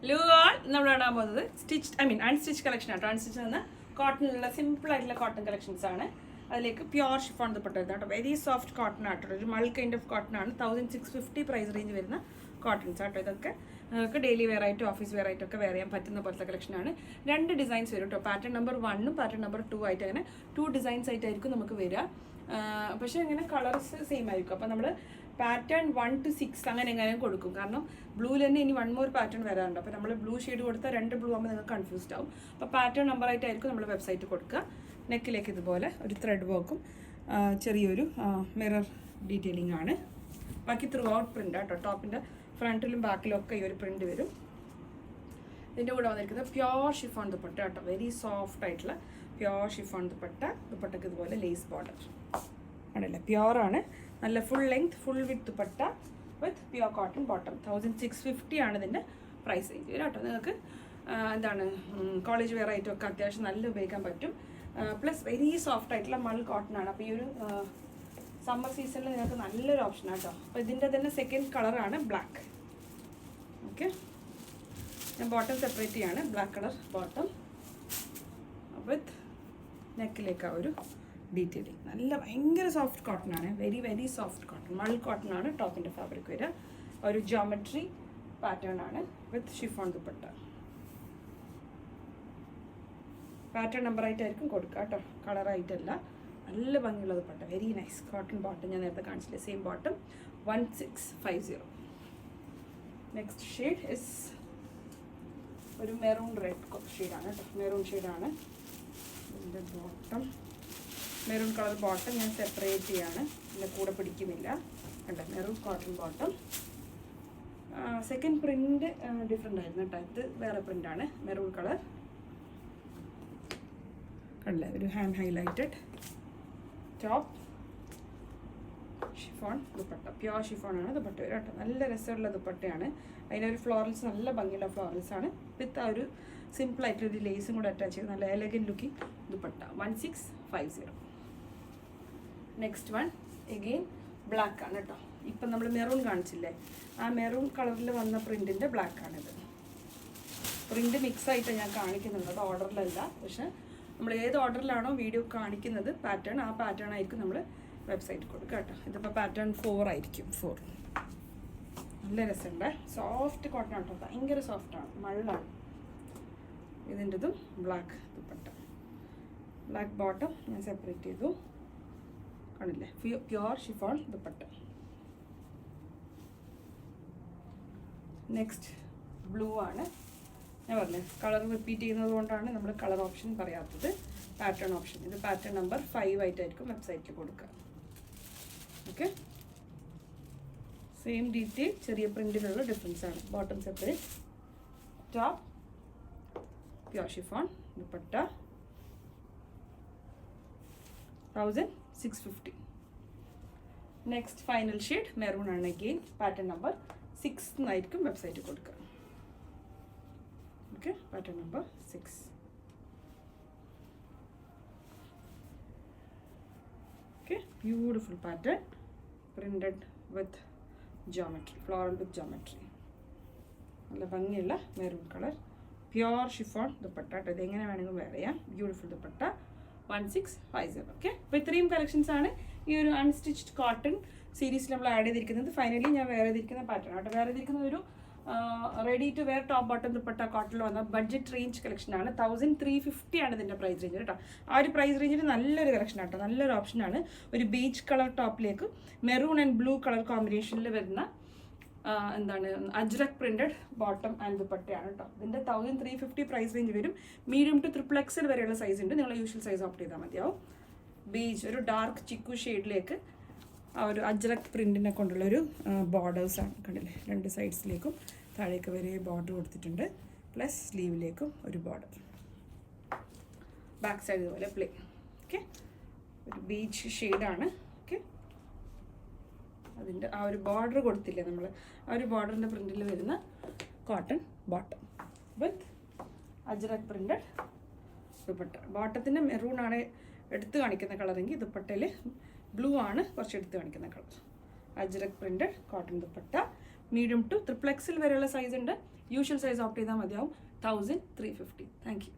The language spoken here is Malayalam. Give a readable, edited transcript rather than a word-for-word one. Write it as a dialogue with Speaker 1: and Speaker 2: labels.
Speaker 1: ലൂ ആൾ നമ്മൾ ഇടാൻ പോകുന്നത് അൺസ്റ്റിച്ച് കളക്ഷൻ ആട്ടോ. അൺസ്റ്റിച്ച് എന്ന കോട്ടണിലുള്ള സിമ്പിൾ ആയിട്ടുള്ള കോട്ടൺ കളക്ഷൻസ് ആണ്. അതിലേക്ക് പ്യോർ ഷിഫോൺ ദുപ്പട്ട കേട്ടോ. വെരി സോഫ്റ്റ് കോട്ടൺ ആട്ടോ. ഒരു മൾ കൈൻഡ് ഓഫ് കോട്ടൺ ആണ്. 1650 പ്രൈസ് റേഞ്ച് വരുന്ന കോട്ടൺസ് ആട്ടോ. ഇതൊക്കെ നിങ്ങൾക്ക് ഡെയിലി വെയർ ആയിട്ടും ഓഫീസ് വെയർ ആയിട്ടും ഒക്കെ വെയർ ചെയ്യാൻ പറ്റുന്ന പോലത്തെ കളക്ഷനാണ്. 2 ഡിസൈൻസ് വരും കേട്ടോ. പാറ്റേൺ നമ്പർ 1 പാറ്റേൺ നമ്പർ 2 ആയിട്ട് അങ്ങനെ 2 ഡിസൈൻസ് ആയിട്ടായിരിക്കും നമുക്ക് വരിക. പക്ഷേ ഇങ്ങനെ കളേഴ്സ് സെയിം ആയിരിക്കും. അപ്പോൾ നമ്മൾ പാറ്റേൺ 1 to 6 അങ്ങനെ എങ്ങനെയും കൊടുക്കും. കാരണം ബ്ലൂവിൽ തന്നെ ഇനി 1 more പാറ്റേൺ വരാറുണ്ട്. അപ്പോൾ നമ്മൾ ബ്ലൂ ഷെയ്ഡ് കൊടുത്താൽ 2 ബ്ലൂ ആകുമ്പോൾ നിങ്ങൾക്ക് കൺഫ്യൂസ്ഡ് ആവും. അപ്പോൾ പാറ്റേൺ നമ്പർ ആയിട്ടായിരിക്കും നമ്മൾ വെബ്സൈറ്റ് കൊടുക്കുക. നെക്കിലേക്ക് ഇതുപോലെ ഒരു ത്രെഡ് വർക്കും ചെറിയൊരു മിറർ ഡീറ്റെയിലിംഗ് ആണ്. ബാക്കി ത്രൂ ഔട്ട് പ്രിൻ്റ് ആട്ടോ. ടോപ്പിൻ്റെ ഫ്രണ്ടിലും ബാക്കിലും ഒക്കെ ഈ ഒരു പ്രിൻ്റ് വരും. ഇതിൻ്റെ കൂടെ വന്നിരിക്കുന്നത് പ്യോർ ഷിഫോൺ ദുപ്പട്ട കേട്ടോ. വെരി സോഫ്റ്റ് ആയിട്ടുള്ള പ്യോർ ഷിഫോൺ ദുപ്പട്ട. ദുപ്പട്ടയ്ക്ക് ഇതുപോലെ ലേസ് ബോർഡർ ആണല്ലേ. പ്യോറാണ്. നല്ല ഫുൾ ലെങ്ത് ഫുൾ വിത്ത് ദുപ്പട്ട വിത്ത് പ്യോർ കോട്ടൺ ബോട്ടം. 1650 ആണ് ഇതിൻ്റെ പ്രൈസ് റേഞ്ച് വരും കേട്ടോ. നിങ്ങൾക്ക് കോളേജ് വെയർ ആയിട്ടും ഒക്കെ അത്യാവശ്യം നല്ല ഉപയോഗിക്കാൻ പറ്റും. പ്ലസ് വെരി സോഫ്റ്റ് ആയിട്ടുള്ള മൾ കോട്ടൺ ആണ്. അപ്പോൾ ഈ ഒരു സമ്മർ സീസണിൽ നിങ്ങൾക്ക് നല്ലൊരു ഓപ്ഷൻ ആട്ടോ. അപ്പോൾ ഇതിൻ്റെ തന്നെ സെക്കൻഡ് കളറാണ് ബ്ലാക്ക്. ഓക്കെ, ഞാൻ ബോട്ടം സെപ്പറേറ്റ് ചെയ്യാണ്. ബ്ലാക്ക് കളർ ബോട്ടം വിത്ത് നെക്കിലേക്ക് ഒരു ഡീറ്റെയിലിംഗ്. നല്ല ഭയങ്കര സോഫ്റ്റ് കോട്ടൺ ആണ്. Very very soft cotton mul cotton ആണ് ടോപ്പിൻ്റെ ഫാബ്രിക് വരിക. ഒരു ജോമെട്രി പാറ്റേൺ ആണ് with chiffon dupatta. Pattern number ആയിട്ടായിരിക്കും കൊടുക്കുക കേട്ടോ, കളറായിട്ടല്ല. നല്ല ഭംഗിയുള്ള dupatta. Very nice cotton bottom. ഞാൻ നേരത്തെ കാണിച്ചില്ലേ, same bottom. 1650. Next shade is ഒരു മെറൂൺ റെഡ് ഷെയ്ഡാണ് കേട്ടോ. മെറൂൺ ഷെയ്ഡാണ് ഇതിൻ്റെ ബോട്ടം. മെറൂൺ കളർ ബോട്ടം ഞാൻ സെപ്പറേറ്റ് ചെയ്യാണ്, എൻ്റെ കൂടെ പിടിക്കുന്നില്ല. കണ്ടോ, maroon cotton bottom. Second print different ആയിരുന്നു കേട്ടോ. ഇത് വേറെ പ്രിൻ്റാണ്. മെറൂൺ കളർ കണ്ടില്ലേ, ഒരു hand highlighted top. Chiffon dupatta. Pure chiffon ആണ് ദുപ്പട്ട വരും കേട്ടോ. നല്ല രസമുള്ള ദുപ്പട്ടയാണ്. അതിനൊരു ഫ്ലോറൽസ്, നല്ല ഭംഗിയുള്ള ഫ്ലോറൽസ് ആണ്. വിത്ത് ആ ഒരു സിമ്പിളായിട്ടൊരു ലേസും കൂടെ അറ്റാച്ച് ചെയ്ത് നല്ല elegant looking dupatta. 1650. Next one again black ആണ് കേട്ടോ. ഇപ്പം നമ്മൾ മെറൂൺ കാണിച്ചില്ലേ, ആ മെറൂൺ കളറിൽ വന്ന പ്രിൻറ്റിൻ്റെ ബ്ലാക്ക് ആണിത്. പ്രിൻറ്റ് മിക്സ് ആയിട്ട് ഞാൻ കാണിക്കുന്നുണ്ട്, അത് ഓർഡറിലല്ല. പക്ഷേ നമ്മൾ ഏത് ഓർഡറിലാണോ വീഡിയോ കാണിക്കുന്നത് പാറ്റേൺ, ആ പാറ്റേൺ ആയിരിക്കും നമ്മൾ വെബ്സൈറ്റ് കൊടുക്കുക കേട്ടോ. ഇതിപ്പോൾ പാറ്റേൺ 4 ആയിരിക്കും. 4 നല്ല രസമുണ്ട്. സോഫ്റ്റ് കോട്ടൺ കേട്ടോ, ഭയങ്കര സോഫ്റ്റാണ്, മള്ളാണ്. ഇതിൻ്റെതും ബ്ലാക്ക് ദുപ്പട്ട. ബ്ലാക്ക് ബോട്ടം ഞാൻ സെപ്പറേറ്റ് ചെയ്തു. കാണില്ലേ, pure chiffon dupatta. Next blue ആണ്. ഞാൻ പറഞ്ഞേ കളർ റിപ്പീറ്റ് ചെയ്യുന്നത് കൊണ്ടാണ് നമ്മൾ കളർ ഓപ്ഷൻ പറയാത്തത്. Pattern option. ഇത് പാറ്റേൺ നമ്പർ 5 ആയിട്ടായിരിക്കും വെബ്സൈറ്റിൽ കൊടുക്കുക. ഓക്കെ, സെയിം ഡീറ്റെയിൽ, ചെറിയ പ്രിൻറ്റിലുള്ള ഡിഫറൻസ് ആണ്. Bottom separate, top pure chiffon dupatta. 1650. Next final shade maroon ആണ്. അഗെയിൻ പാറ്റേൺ നമ്പർ 6 എന്നായിരിക്കും വെബ്സൈറ്റിൽ കൊടുക്കുക. Okay, pattern number 6. Okay, beautiful pattern printed വിത്ത് ജോമെട്രി, ഫ്ലോറൽ വിത്ത് ജോമെട്രി. നല്ല ഭംഗിയുള്ള maroon colour pure chiffon dupatta. ഇത് എങ്ങനെ വേണമെങ്കിലും വെയർ ചെയ്യാം. ബ്യൂട്ടിഫുൾ ദുപ്പട്ട. 1650. ഓക്കെ, അപ്പോൾ ഇത്രയും കളക്ഷൻസ് ആണ് ഈ ഒരു അൺസ്റ്റിച്ച്ഡ് കോട്ടൺ സീരീസിൽ നമ്മൾ ആഡ് ചെയ്തിരിക്കുന്നത്. ഫൈനലി ഞാൻ വെയർ ചെയ്തിരിക്കുന്ന പാറ്റേൺ ആട്ടോ. വെയർ ചെയ്തിരിക്കുന്ന ഒരു ready to wear top bottom dupatta കോട്ടണിൽ വന്ന ബഡ്ജറ്റ് റേഞ്ച് കളക്ഷനാണ്. 1350 ആണ് ഇതിൻ്റെ പ്രൈസ് റേഞ്ച് കേട്ടോ. ആ ഒരു പ്രൈസ് റേഞ്ചിൽ നല്ലൊരു കളക്ഷൻ ആട്ടോ, നല്ലൊരു ഓപ്ഷനാണ്. ഒരു ബീച്ച് കളർ ടോപ്പിലേക്ക് മെറൂൺ ആൻഡ് ബ്ലൂ കളർ കോമ്പിനേഷനിൽ വരുന്ന അജ്രക് പ്രിന്റഡ് ബോട്ടം ആൻഡ് ദുപ്പട്ടയാണ് കേട്ടോ. ഇതിൻ്റെ 1350 പ്രൈസ് റേഞ്ച് വരും. മീഡിയം ടു XXL വരെയുള്ള സൈസ് ഉണ്ട്. നിങ്ങൾ യൂഷ്വൽ സൈസ് ഓപ്റ്റ് ചെയ്താൽ മതിയാവും. ബീച്ച് ഒരു ഡാർക്ക് ചിക്കു ഷെയ്ഡിലേക്ക് ആ ഒരു അജ്രക് പ്രിൻറ്റിനെ കൊണ്ടുള്ളൊരു ബോർഡേഴ്സാണ്. കണ്ടില്ലേ, 2 സൈഡ്സിലേക്കും താഴേക്ക് വരെ ബോർഡർ കൊടുത്തിട്ടുണ്ട്. പ്ലസ് സ്ലീവിലേക്കും ഒരു ബോർഡർ. ബാക്ക് സൈഡ് ഇതുപോലെ പ്ലെയിൻ. ഓക്കെ, ഒരു ബീച്ച് ഷെയ്ഡാണ്. ഓക്കെ, അതിൻ്റെ ആ ഒരു ബോർഡർ കൊടുത്തില്ലേ നമ്മൾ, ആ ഒരു ബോർഡറിൻ്റെ പ്രിൻറ്റിൽ വരുന്ന cotton bottom with Ajrakh printed dupatta. ബോട്ടത്തിൻ്റെ മെറൂൺ ആണ് എടുത്ത് കാണിക്കുന്ന കളറെങ്കിൽ ദുപ്പട്ടയിൽ ബ്ലൂ ആണ് കുറച്ച് എടുത്ത് കാണിക്കുന്ന colour. Ajrakh printed cotton dupatta. Medium to XXL വരെയുള്ള സൈസ് ഉണ്ട്. യൂഷ്വൽ സൈസ് ഓപ്റ്റ് ചെയ്താൽ മതിയാവും. 1350. Thank U.